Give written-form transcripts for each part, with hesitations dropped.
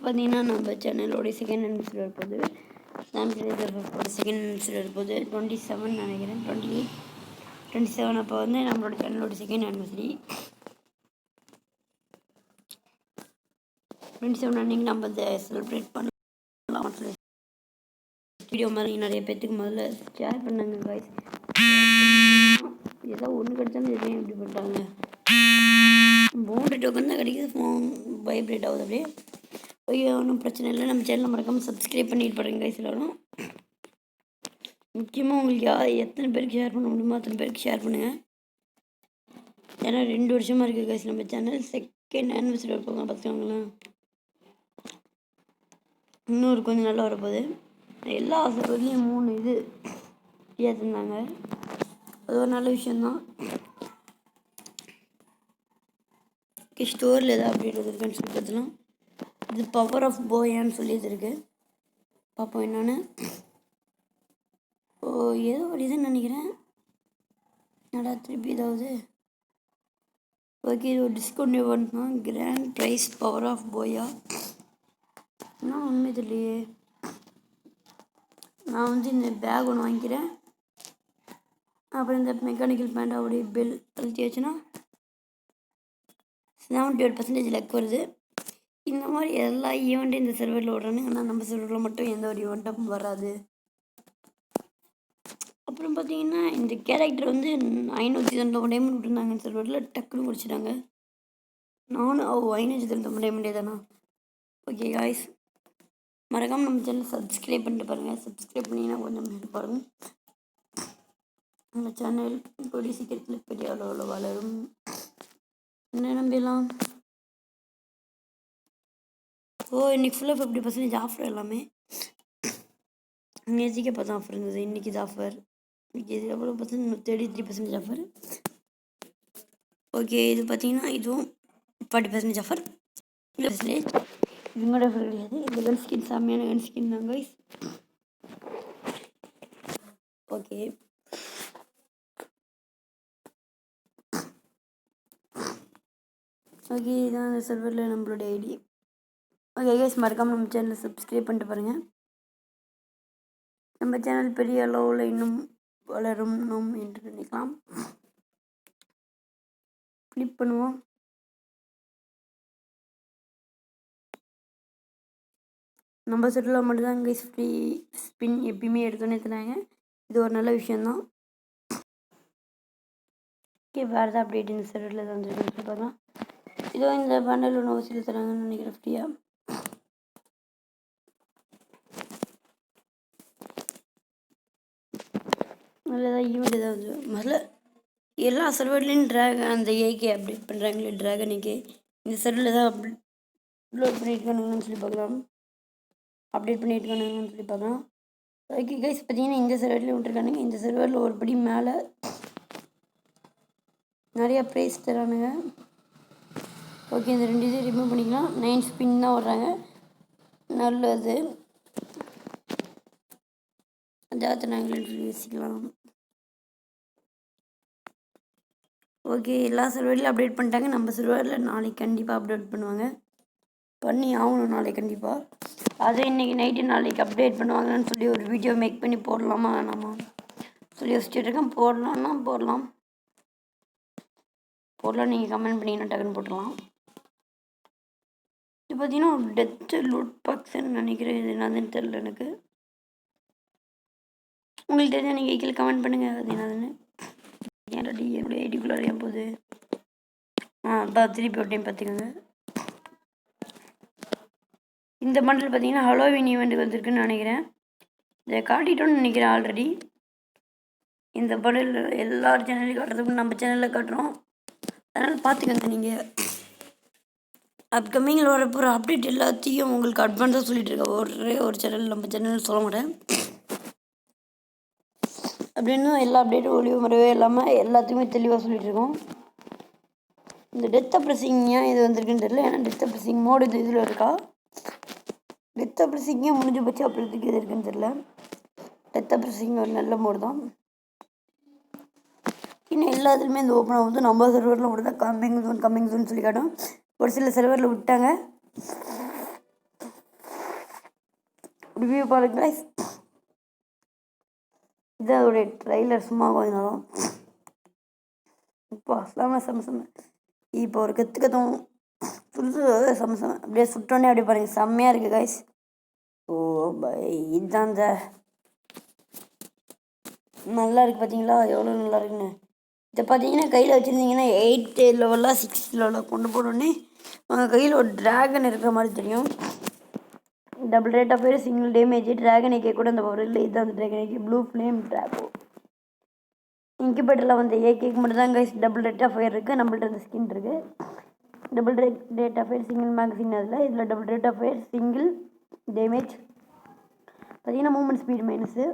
பார்த்தீங்கன்னா நம்ம சேனலோடைய second anniversary வரப்போகுது. சாம்சங்கோட செகண்ட் அனிவர்சரி வரப்போகுது 27 நினைக்கிறேன், 27. அப்போ வந்து நம்மளோட சேனலோட செகண்ட் அனிவர்சரி 27 அன்றைக்கி நம்ம அதை செலிப்ரேட் பண்ணலாம். வீடியோ மாதிரி நிறைய பேர்த்துக்கு முதல்ல ஷேர் பண்ணாங்க காய்ஸ். ஏதோ ஒன்று கிடச்சாலும் எதையும் எப்படி பண்ணுறாங்க. பவுண்டரி டோக்கன் தான் கிடைக்கிது, ஃபோன் வைப்ரேட் ஆகுது அப்படியே. ஐயோ ஒன்றும் பிரச்சனை இல்லை. நம்ம சேனலை மறக்காமல் சப்ஸ்கிரைப் பண்ணிட்டு பாருங்க கைஸ் எல்லாரும். முக்கியமாக உங்களுக்கு எத்தனை பேருக்கு ஷேர் பண்ண முடியுமோ அத்தனை பேருக்கு ஷேர் பண்ணுங்கள். ஏன்னா 2 வருஷமாக இருக்குது கைஸ் நம்ம சேனல். செகண்ட் ஆனிவர்சரி வரப்போங்க பார்த்துக்கோங்களேன். இன்னொரு கொஞ்சம் நல்லா வரப்போகுது. எல்லா சர்வர்லேயும் 3 இது ஏற்றுனாங்க, அது ஒரு நல்ல விஷயந்தான். ஸ்டோரில் எதாவது அப்டேட் இருக்குன்னு சொல்லி பார்த்துலாம். இது பவர் ஆஃப் போயான்னு சொல்லி இருக்கு, பார்ப்போம் என்னன்னு. ஏதோ ஒரு இதுன்னு நினைக்கிறேன். நடா திருப்பி ஏதாவது ஓகே. இது ஒரு டிஸ்கவுண்ட் இவெண்ட்னா கிராண்ட் ப்ரைஸ் பவர் ஆஃப் போயா. நான் உண்மை தெரியலையே. நான் வந்து இந்த பேக் ஒன்று வாங்கிக்கிறேன். அப்புறம் இந்த மெக்கானிக்கல் பேண்டாவுடைய பில் அழுத்தியாச்சுன்னா 78% லக் வருது. இந்த மாதிரி எல்லா ஈவெண்ட்டும் இந்த சர்வரில் விடுறாங்க. ஆனால் நம்ம சர்வரில் மட்டும் எந்த ஒரு ஈவெண்ட்டும் வராது. அப்புறம் பார்த்தீங்கன்னா இந்த கேரக்டர் வந்து 599 டைமண்ட் விட்டுருந்தாங்க சர்வரில், டக்குன்னு முடிச்சிட்டாங்க. நானும் 599 டைமண்டே தானா. ஓகே காய்ஸ், மறக்காமல் நம்ம சேனல் சப்ஸ்கிரைப் பண்ணிட்டு பாருங்கள். சப்ஸ்கிரைப் பண்ணிங்கன்னா கொஞ்சம் ஹெல்ப் பாருங்கள். நம்ம சேனல் கூடிய சீக்கிரத்தில் பெரிய அளவில் வளரும். என்ன நம்பிடலாம். இன்னைக்கு ஃபுல்லாக 50% ஆஃபர் எல்லாமே. நேற்றுக்கே பார்த்தா ஆஃபர் இருந்தது, இன்றைக்கி இது ஆஃபர். இது எவ்வளோ பார்த்தீங்கன்னா 33% ஆஃபர். ஓகே, இது பார்த்தீங்கன்னா இதுவும் 40% ஆஃபர். இவங்களோட ஆஃபர் கிடையாது. இந்த கன் ஸ்கின் செம்மையான கன் ஸ்கின் தான் கைஸ். ஓகே, இதுதான் அந்த சர்வரில் நம்மளோட ஐடி. ஓகே கைஸ், மறக்காமல் நம்ம சேனலை சப்ஸ்கிரைப் பண்ணிட்டு பாருங்கள். நம்ம சேனல் பெரிய அளவில் இன்னும் வளரும் என்று நினைக்கலாம். கிளிக் பண்ணுவோம். நம்ம சர்வரில் மட்டும்தான் கைஸ் ஃப்ரீ ஸ்பின் எப்பயுமே எடுத்தோன்னே தராங்க. இது ஒரு நல்ல விஷயந்தான். ஓகே, வேறு ஏதாவது அப்டேட் இந்த சர்வரில் தான் வந்துருக்குன்னு பார்க்கலாம். இதோ இந்த பண்டல் ஒன்று அவசியம் தராங்கன்னு நினைக்கிறேன் ஃப்ரீயாக. அதில் ஏதாவது ஈவெண்ட் ஏதாவது முதல்ல எல்லா சர்வர்லேயும் ட்ராகன் அந்த ஏகே அப்டேட் பண்ணுறாங்களே, ட்ராகன் ஏகே இந்த சர்வரில் தான் அப்லோட் பண்ணியிருக்கானுங்கன்னு சொல்லி பார்க்கலாம். அப்டேட் பண்ணியிருக்கானுங்கன்னு சொல்லி பார்க்கலாம். ஓகே கைஸ், பார்த்தீங்கன்னா இந்த சர்வரில் விட்டுருக்கானுங்க. இந்த சர்வரில் ஒரு படி மேலே நிறையா ப்ரைஸ் தரானுங்க. ஓகே, இந்த 2 இது ரிமூவ் பண்ணிக்கலாம். 9 ஸ்பின் தான் வர்றாங்க, நல்லது. அதாவது நாங்கள் சொல்லி யோசிக்கலாம். ஓகே, எல்லா சர்வரிலும் அப்டேட் பண்ணிட்டாங்க. நம்ம சர்வரில் நாளைக்கு கண்டிப்பாக அப்டேட் பண்ணுவாங்க, பண்ணி ஆகணும் நாளைக்கு கண்டிப்பாக. அதுவும் இன்றைக்கி நைட்டு நாளைக்கு அப்டேட் பண்ணுவாங்கன்னு சொல்லி ஒரு வீடியோ மேக் பண்ணி போடலாமா வேணாமா சொல்லி யோசிச்சுட்டு இருக்கேன். போடலான்னா போடலாம், நீங்கள் கமெண்ட் பண்ணிங்கன்னா டக்குன்னு போட்டுடலாம். இது பார்த்தீங்கன்னா ஒரு டெத்து லூட் பாக்ஸ்ன்னு நினைக்கிறேன். இது என்னதுன்னு தெரில எனக்கு. உங்களுக்கு தெரிஞ்சால் நீங்கள் கீழே கமெண்ட் பண்ணுங்கள் அது என்னதுன்னு. என்னுடைய ஐடிக்குள்ளே அறிய போகுது. அதான் திருப்பி ஒரு டைம் பார்த்துக்கோங்க. இந்த பண்டில் பார்த்தீங்கன்னா ஹலோவின் ஈவெண்ட்டுக்கு வந்திருக்குன்னு நினைக்கிறேன். இதை காட்டிட்டோன்னு நினைக்கிறேன் ஆல்ரெடி. இந்த பண்டில் எல்லார் சேனல்லையும் காட்டுறதுக்கு நம்ம சேனலில் காட்டுறோம், அதனால் பார்த்துக்கோங்க. நீங்கள் அப்கமிங்கில் வரப்போகிற அப்டேட் எல்லாத்தையும் உங்களுக்கு அட்வான்ஸாக சொல்லிட்டு இருக்கேன். ஒரே ஒரு சேனல் நம்ம சேனல் சொல்ல மாட்டேன். அப்படின்னு எல்லா அப்டேட்டும் ஒளிவு மறைவே இல்லாமல் எல்லாத்தையுமே தெளிவாக சொல்லிகிட்ருக்கோம். இந்த டெத் ப்ரெஸ்ஸிங் ஏன் இது வந்திருக்குன்னு தெரியல. ஏன்னா டெத் ப்ரெஸ்ஸிங் மோடு இது இதில் இருக்கா. டெத் ப்ரெஸ்ஸிங்கே முடிஞ்சு போச்சு, அப்புறத்துக்கு இது இருக்குன்னு தெரியல. டெத் ப்ரெஸ்ஸிங் ஒரு நல்ல மோடு தான். இன்னும் எல்லாத்துலேயுமே இந்த ஓப்பன் ஆகுது. நம்ம சர்வரில் மட்டும் தான் கம்மிங் ஜோன் சொல்லி காட்டும். ஒரு சில சர்வரில் விட்டாங்க. ரிவ்யூ பாருங்க guys. இதான் அதோடைய ட்ரைலர் சும்மா கொஞ்சம் நேரம். இப்போ செம இப்போ ஒரு கற்றுக்கத்தும் செம அப்படியே சுட்டோன்னே அப்படியே பாருங்க செம்மையாக இருக்குது கைஸ். ஓ பை இதுதான் இந்த நல்லா இருக்குது பார்த்தீங்களா எவ்வளோ நல்லா இருக்குன்னு. இதை பார்த்தீங்கன்னா கையில் வச்சுருந்தீங்கன்னா 8 லெவலில் 6 லெவலில் கொண்டு போனோடனே உங்கள் கையில் ஒரு ட்ராகன் இருக்கிற மாதிரி தெரியும். Double rate of fire, single damage, dragon AK கூட அந்த பவர் இல்லை. இதுதான் அந்த dragon AK, blue flame draco. இன்குபேட்டரில் வந்து ஏகேக்கு மட்டும் தான் guys double rate of fire இருக்குது. நம்மள்ட்ட அந்த ஸ்கின் இருக்குது. Double rate of fire single மேக்ஸின் இதில் double rate of fire single damage. பார்த்தீங்கன்னா மூவ்மெண்ட் ஸ்பீட் மைனஸு.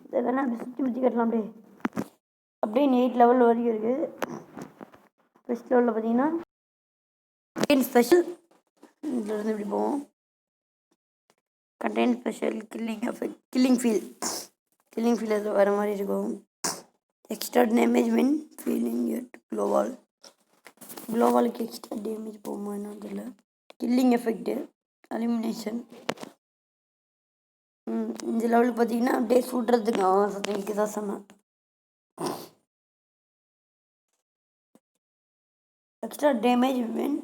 இதை வேணால் அப்படி சுற்றி கட்டலாம். அப்படியே 8 லெவல் வரைக்கும் இருக்குது. ஃபஸ்ட் லெவலில் பார்த்தீங்கன்னா ஸ்பெஷல் இதில் இப்படி போவோம். கண்டெயின் ஸ்பெஷல் கில்லிங் ஃபீல் அதில் வர மாதிரி இருக்கும். Extra damage when feeling at க்ளோவாலுக்கு எக்ஸ்ட்ரா டேமேஜ் போகுமா என்ன தெரியல. Killing effect elimination. இந்த லெவலுக்கு பார்த்தீங்கன்னா அப்படியே சுடுறதுக்கு சத்தம் தான் செம்ம. Extra damage when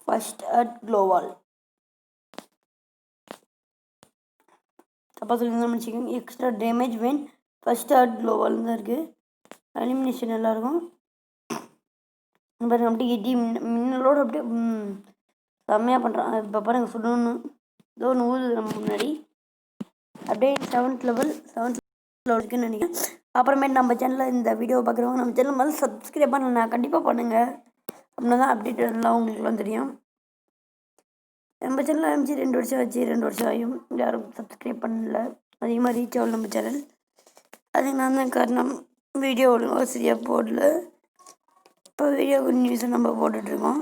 first at க்ளோவால். தப்பாக சொல்லி வச்சுக்கோங்க. Extra damage when first at க்ளோவால் தான் இருக்குது. அலிமினேஷன் நல்லாயிருக்கும். பாருங்கள் அப்படியே இடி மின்னலோடு அப்படியே செம்மையாக பண்ணுறான். இப்போ பாருங்கள் சுடணுன்னு ஏதோ ஒன்று ஊதுது நம்ம முன்னாடி. அப்படியே 7th லெவல் இருக்குன்னு நினைக்கிறேன். அப்புறமேட்டு நம்ம சேனலில் இந்த வீடியோ பார்க்குறவங்க நம்ம சேனல் வந்து சப்ஸ்கிரைப் பண்ணலாம். கண்டிப்பாக பண்ணுங்கள். அப்படின்னா தான் அப்டேட் எல்லாம் உங்களுக்குலாம் தெரியும். நம்ம சேனல் ஆரம்பிச்சு 2 வருஷம் ஆச்சு. 2 வருஷம் ஆகும். யாரும் சப்ஸ்கிரைப் பண்ணல. அதிகமாக ரீச் ஆகல நம்ம சேனல். அதுக்கு நான் தான் காரணம். வீடியோ ஒழுங்காக சரியாக போடல. இப்போ வீடியோ நியூஸை நம்ம போட்டுட்ருக்கோம்.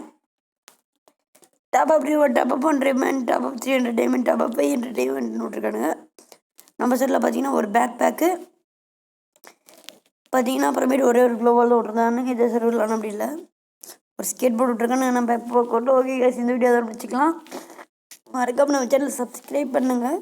Top up 100 diamond, top up 300 diamond, top up 500 diamond விட்ருக்கானுங்க. நம்ம சைடில் பார்த்தீங்கன்னா ஒரு பேக் பேக்கு பார்த்தீங்கன்னா அப்புறமேட்டு ஒரே ஒரு க்ளோவால் தான் விட்ருந்தாங்க. இதை சர்வீலாம் அப்படி இல்லை. ஒரு ஸ்கேட் போர்டு விட்ருக்கானு நம்ம இப்போ கொண்டு ஓகே இந்த வீடியோ அதை பிடிச்சிக்கலாம். மறக்காம நம்ம சேனல் சப்ஸ்கிரைப் பண்ணுங்கள்.